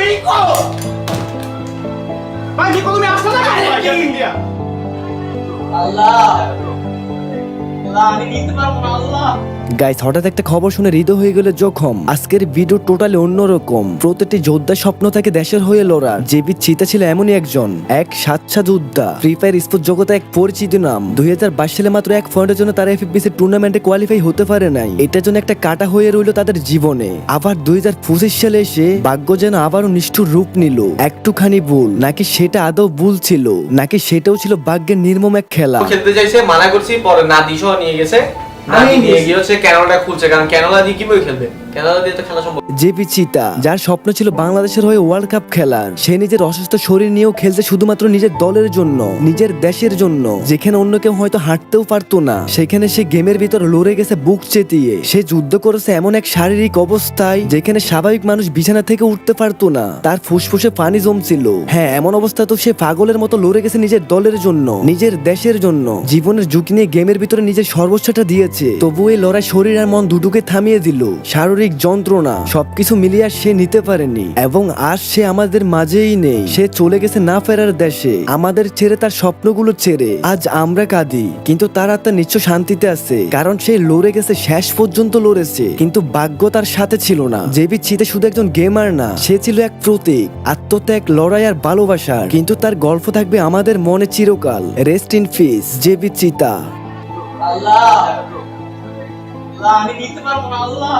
Rico! ভাই Rico তুমি আসছো না কেন? আল্লাহ আমি নিতে পারবো না আল্লাহ। গাইস, হঠাৎ একটা খবর শুনে হৃদয় হয়ে গেল জখম। আজকের ভিডিও টোটালি অন্যরকম। প্রতিটি যোদ্ধা স্বপ্ন থাকে দেশের হয়ে লড়ার। জেবি চিতা ছিল এমনই একজন, এক সাচ্চা যোদ্ধা। ফ্রি ফায়ার স্পোর্ট জগতে এক পরিচিত নাম। 2022 সালে মাত্র এক পয়েন্টের জন্য তারা এফএফপিসি টুর্নামেন্টে কোয়ালিফাই হতে পারে নাই। এটার জন্য একটা কাটা হয়ে রইল তাদের জীবনে। আবার 2025 সালে এসে ভাগ্য যেন আবারও নিষ্ঠুর রূপ নিল। একটুখানি ভুল, নাকি সেটা আদৌ ভুল ছিল, নাকি সেটাও ছিল ভাগ্যের নির্মম এক খেলা। খেলতে চাইছে, মানা করছি, পরে না দিশও নিয়ে গেছে। নিয়ে গিয়ে হচ্ছে ক্যানোলা খুলছে, কারণ ক্যানোলা দিয়ে কিভাবে খেলবে, ক্যানোলা দিয়ে তো খেলা সম্ভব। জেবি চিতা, যার স্বপ্ন ছিল বাংলাদেশের হয়ে ওয়ার্ল্ড কাপ খেলার, সে নিজের অসুস্থ শরীর নিয়েও খেলছে শুধুমাত্র নিজের দলের জন্য, নিজের দেশের জন্য। যেখানে অন্য কেউ হয়তো হাঁটতেও পারতো না, সেখানে সে গেমের ভিতর লড়ে গেছে বুক চেতিয়ে। সে যুদ্ধ করেছে এমন এক শারীরিক অবস্থায় যেখানে স্বাভাবিক মানুষ বিছানা থেকে উঠতে পারতো না। তার ফুসফুসে পানি জমছিল। হ্যাঁ, এমন অবস্থা তো সে পাগলের মতো লড়ে গেছে নিজের দলের জন্য, নিজের দেশের জন্য। জীবনের ঝুঁকি নিয়ে গেমের ভিতরে নিজের সর্বোচ্চটা দিয়েছে। তবু এই লড়াই শরীর আর মন দুটোকে থামিয়ে দিল। শারীরিক যন্ত্রণা সবকিছু মিলিয়ে সে নিতে পারেনি, এবং আজ সে আমাদের মাঝেই নেই। সে চলে গেছে না ফেরার দেশে, আমাদের ছেড়ে, তার স্বপ্নগুলো ছেড়ে। আজ আমরা কাঁদি, কিন্তু তার আত্মা নিশ্চয় শান্তিতে আছে, কারণ সে লড়ে গেছে, শেষ পর্যন্ত লড়েছে। কিন্তু ভাগ্য তার সাথে ছিল না। জেবি চিতা শুধু একজন গেমার না, সে ছিল এক প্রতীক, আত্মত্যাগ, লড়াই আর ভালোবাসার। কিন্তু তার গল্প থাকবে আমাদের মনে চিরকাল। রেস্ট ইন পিস জেবি চিতা। আল্লাহ আমি নিতে পারবো না আল্লাহ।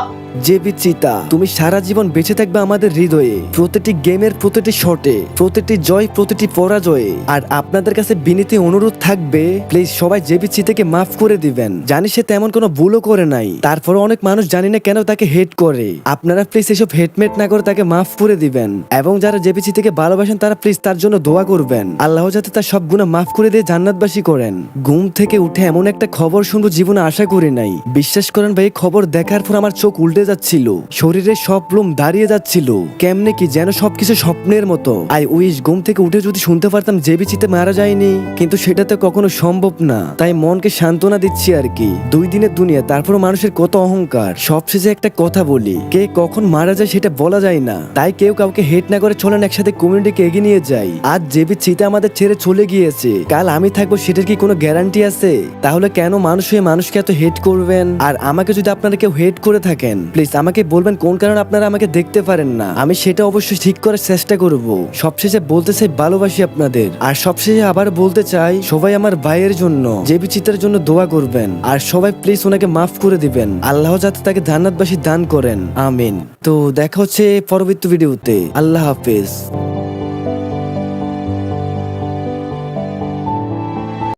জেবি চিতা, তুমি সারা জীবন বেঁচে থাকবে আমাদের হৃদয়ে, প্রতিটি গেমের প্রতিটি শটে, প্রতিটি জয়, প্রতিটি পরাজয়ে। আর আপনাদের কাছে বিনীত অনুরোধ থাকবে, প্লিজ সবাই জেবি চিতাকে মাফ করে দিবেন। জানি সে তেমন কোনো ভুলও করে নাই, তারপরে অনেক মানুষ জানি না কেন তাকে হেট করে। আপনারা প্লিজ এসব হেটমেট না করে তাকে মাফ করে দিবেন, এবং যারা জেবি চিতাকে ভালোবাসেন তারা প্লিজ তার জন্য দোয়া করবেন। আল্লাহ যাতে তার সব গুনাহ মাফ করে দিয়ে জান্নাতবাসী করেন। ঘুম থেকে উঠে এমন একটা খবর শুনবো জীবনে আশা করি নাই। বিশ্বাস করেন ভাই, খবর দেখার পর আমার চোখ উল্টে যাচ্ছিল, শরীরের সব লোম দাঁড়িয়ে যাচ্ছিল। কেমনে কি যেন সবকিছু স্বপ্নের মতো। আই উইশ ঘুম থেকে উঠে যদি শুনতে পারতাম জেবি চিতা মারা যায়নি, কিন্তু সেটা তো কখনো সম্ভব না। তাই মনকে সান্ত্বনা দিচ্ছি আর কি। 2 দিনের দুনিয়া, তারপর মানুষের কত অহংকার। সবশেষে একটা কথা বলি, কে কখন মারা যায় সেটা বলা যায় না। তাই কেউ কাউকে হেট না করে চলেন একসাথে কমিউনিটিকে এগিয়ে নিয়ে যাই। আজ জেবি চিতা আমাদের ছেড়ে চলে গিয়েছে, কাল আমি থাকবো সেটার কি কোনো গ্যারান্টি আছে? তাহলে কেন মানুষ হয়ে মানুষকে এত হেট করবেন? আর আমাকে যদি আপনারা কেউ হেট করে থাকেন, প্লিজ আমাকে বলবেন কোন কারণে আপনারা আমাকে দেখতে পারেন না। আমি সেটা অবশ্যই ঠিক করার চেষ্টা করব। সবশেষে বলতে চাই ভালোবাসি আপনাদের। আর সবশেষে আবার বলতে চাই, সবাই আমার ভাইয়ের জন্য, জেবি চিতার জন্য দোয়া করবেন। আর সবাই প্লিজ ওনাকে মাফ করে দিবেন। আল্লাহ যাতে তাকে জান্নাতবাসী দান করেন, আমিন। তো দেখা হচ্ছে পরবর্তী ভিডিওতে। আল্লাহ হাফেজ।